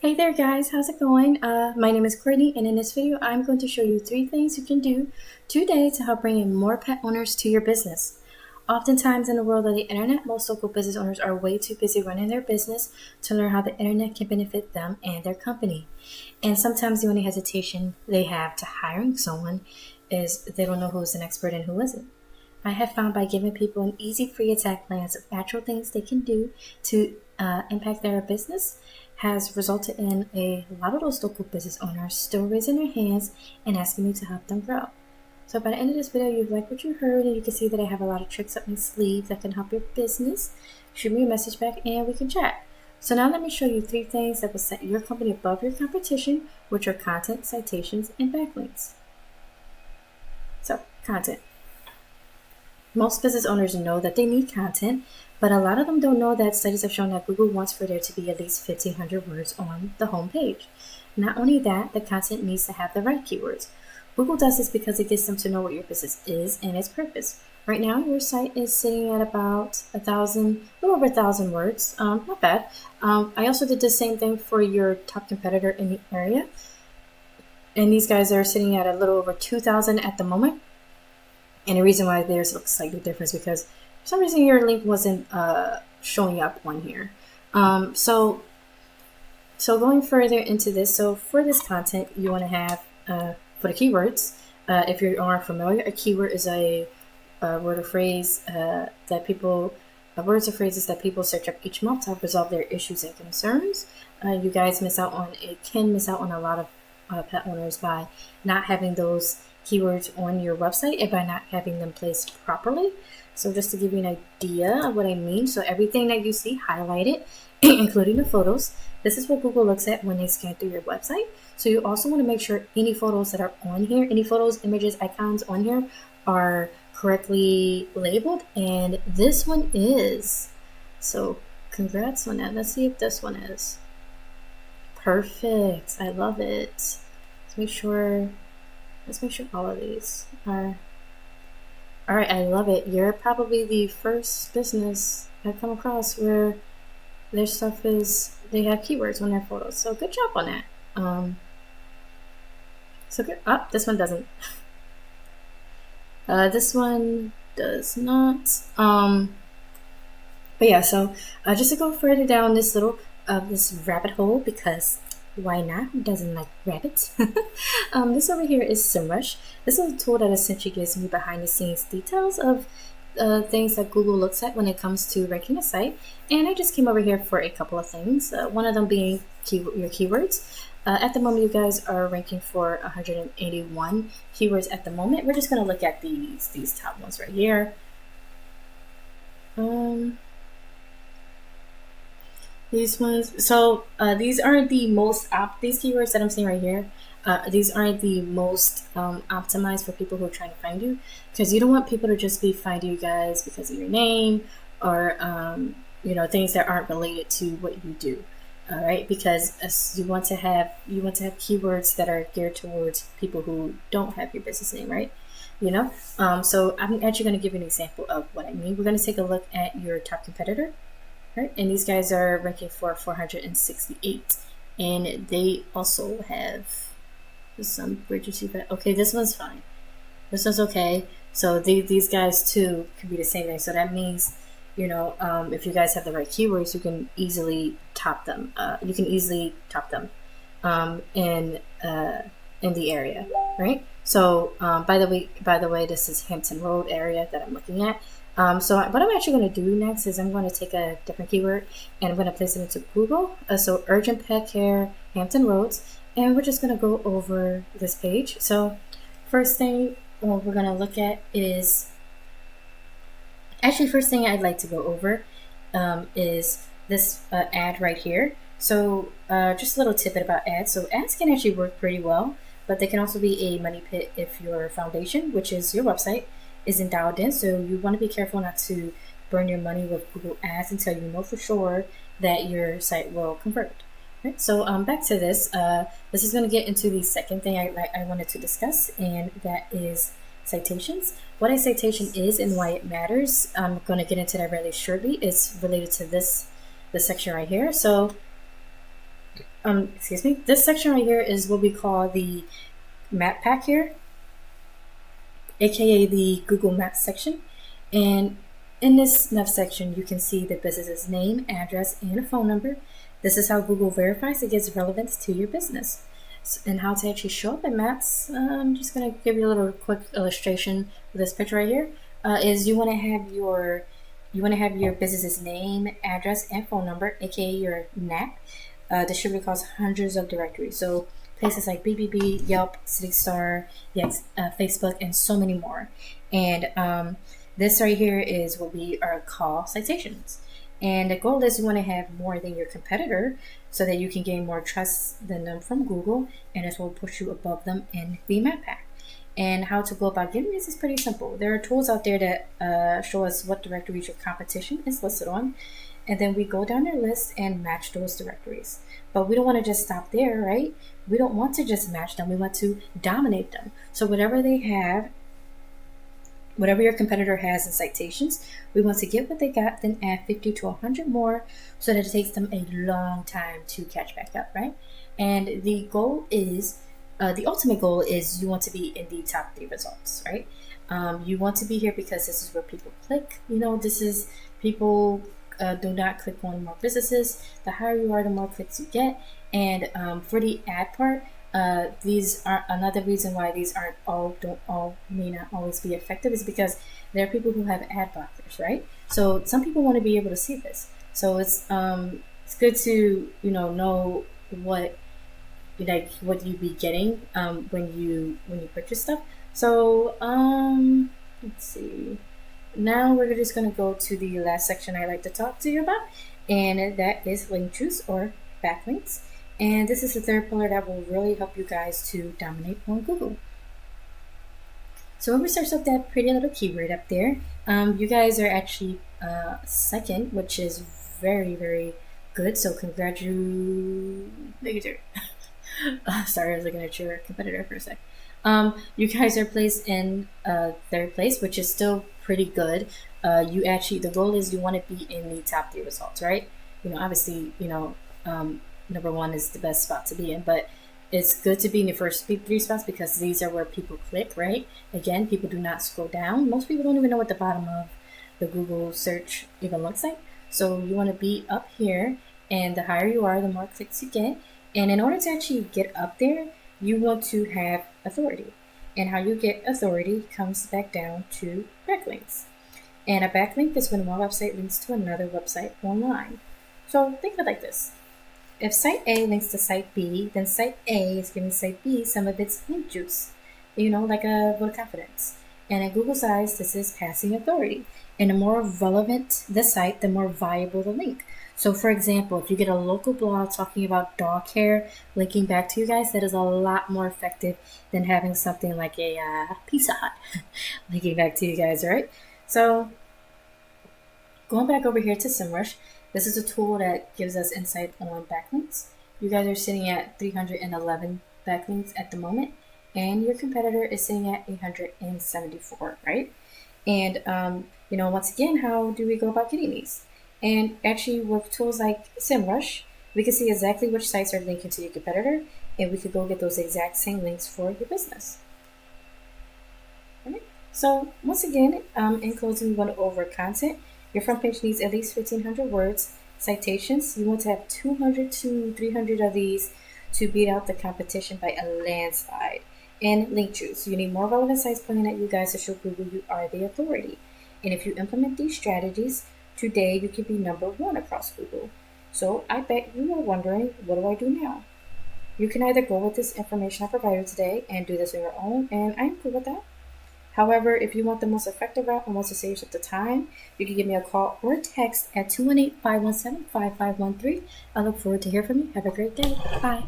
Hey there guys, how's it going? My name is Courtney, and in this video I'm going to show you 3 things you can do today to help bring in more pet owners to your business. Oftentimes in the world of the internet, most local business owners are way too busy running their business to learn how the internet can benefit them and their company. And sometimes the only hesitation they have to hiring someone is they don't know who's an expert and who isn't. I have found by giving people an easy free attack plans of actual things they can do to impact their business has resulted in a lot of those local business owners still raising their hands and asking me to help them grow. So by the end of this video, you've liked what you heard, and you can see that I have a lot of tricks up my sleeve that can help your business. Shoot me a message back and we can chat. So now let me show you 3 things that will set your company above your competition, which are content, citations, and backlinks. So, content. Most business owners know that they need content, but a lot of them don't know that studies have shown that Google wants for there to be at least 1,500 words on the home page. Not only that, the content needs to have the right keywords. Google does this because it gets them to know what your business is and its purpose. Right now, your site is sitting at about 1,000, a little over 1,000 words. Not bad. I also did the same thing for your top competitor in the area, and these guys are sitting at a little over 2,000 at the moment. And the reason why theirs looks slightly different is because for some reason your link wasn't showing up on here. So going further into this, so for this content, you want to have for the keywords. If you aren't familiar, a keyword is a word or phrase that people, words or phrases that people search up each month to help resolve their issues and concerns. You guys can miss out on a lot of pet owners by not having those keywords on your website and by not having them placed properly. So just to give you an idea of what I mean, so everything that you see highlighted, including the photos, this is what Google looks at when they scan through your website. So you also want to make sure any photos that are on here, any photos, images, icons on here are correctly labeled, and this one is. So congrats on that. Let's see if this one is. Perfect. I love it. Let's make sure all of these are. All right, I love it. You're probably the first business I've come across where their stuff is, they have keywords on their photos. So good job on that. So good. Oh, this one doesn't. This one does not. But yeah, so just to go further down this little this rabbit hole, because why not? Who doesn't like rabbits? This over here is SEMrush. This is a tool that essentially gives me behind the scenes details of things that Google looks at when it comes to ranking a site. And I just came over here for a couple of things. One of them being your keywords. At the moment, you guys are ranking for 181 keywords at the moment. We're just going to look at these top ones right here. These ones, so these aren't the most these keywords that I'm seeing right here. These aren't the most optimized for people who are trying to find you, because you don't want people to just be finding you guys because of your name or things that aren't related to what you do. All right, because you want to have keywords that are geared towards people who don't have your business name, right? So I'm actually going to give you an example of what I mean. We're going to take a look at your top competitor. Right, and these guys are ranking for 468, and they also have some. Where'd you see that? Okay, this one's fine. This one's okay. So these guys too could be the same thing. So that means, if you guys have the right keywords, you can easily top them. In the area, right? So by the way, this is Hampton Road area that I'm looking at. So what I'm actually going to do next is I'm going to take a different keyword and I'm going to place it into Google. So urgent pet care, Hampton Roads, and we're just going to go over this page. So first thing we're going to look at is, first thing I'd like to go over is this ad right here. So just a little tidbit about ads. So ads can actually work pretty well, but they can also be a money pit if your foundation, which is your website, isn't dialed in. So you want to be careful not to burn your money with Google Ads until you know for sure that your site will convert. Right? So back to this. This is going to get into the second thing I wanted to discuss, and that is citations. What a citation is and why it matters, I'm going to get into that really shortly. It's related to this section right here. So excuse me, this section right here is what we call the map pack here, aka the Google Maps section. And in this map section, you can see the business's name, address, and a phone number. This is how Google verifies it gives relevance to your business. And how to actually show up in maps, I'm just going to give you a little quick illustration with this picture right here. Is you want to have your business's name, address, and phone number, aka your NAP, distributed across hundreds of directories. So places like BBB, Yelp, City Star, yes, Facebook, and so many more. And this right here is what we are call citations. And the goal is you want to have more than your competitor so that you can gain more trust than them from Google, and this will push you above them in the map pack. And how to go about getting this is pretty simple. There are tools out there that show us what directories your competition is listed on, and then we go down their list and match those directories. But we don't want to just stop there, right? We don't want to just match them. We want to dominate them. So whatever they have, whatever your competitor has in citations, we want to get what they got, then add 50 to 100 more so that it takes them a long time to catch back up, right? And the goal is, the ultimate goal is you want to be in the top 3 results, right? You want to be here because this is where people click. This is people do not click on more businesses. The higher you are, the more clicks you get. And for the ad part, these are another reason why these may not always be effective is because there are people who have ad blockers, right? So some people want to be able to see this. So it's good to know what you'd be getting when you purchase stuff. So let's see. Now we're just going to go to the last section I like to talk to you about, and that is link juice or backlinks. And this is the third pillar that will really help you guys to dominate on Google. So when we search up that pretty little keyword up there, you guys are actually second, which is very, very good. So congratulations. Sorry, I was looking at your competitor for a sec. You guys are placed in third place, which is still pretty good. The goal is you want to be in the top 3 results, right? Obviously, number 1 is the best spot to be in, but it's good to be in the first 3 spots because these are where people click, right? Again, people do not scroll down. Most people don't even know what the bottom of the Google search even looks like. So you want to be up here, and the higher you are, the more clicks you get. And in order to actually get up there, you want to have authority. And how you get authority comes back down to backlinks. And a backlink is when one website links to another website online. So think of it like this. If site A links to site B, then site A is giving site B some of its link juice, like a vote of confidence. And in Google's eyes, this is passing authority. And the more relevant the site, the more valuable the link. So for example, if you get a local blog talking about dog care, linking back to you guys, that is a lot more effective than having something like a Pizza Hut linking back to you guys, right? So going back over here to SEMrush, this is a tool that gives us insight on backlinks. You guys are sitting at 311 backlinks at the moment, and your competitor is sitting at 874, right? And once again, how do we go about getting these? And actually, with tools like SEMrush, we can see exactly which sites are linking to your competitor, and we could go get those exact same links for your business. All right. So once again, in closing, we went over content. Your front page needs at least 1,500 words. Citations, you want to have 200 to 300 of these to beat out the competition by a landslide. And link juice, you need more relevant sites pointing at you guys to show Google you are the authority. And if you implement these strategies, today you can be number 1 across Google. So I bet you are wondering, what do I do now? You can either go with this information I provided today and do this on your own, and I'm cool with that. However, if you want the most effective route and want to save yourself the time, you can give me a call or text at 218-517-5513. I look forward to hearing from you. Have a great day. Bye.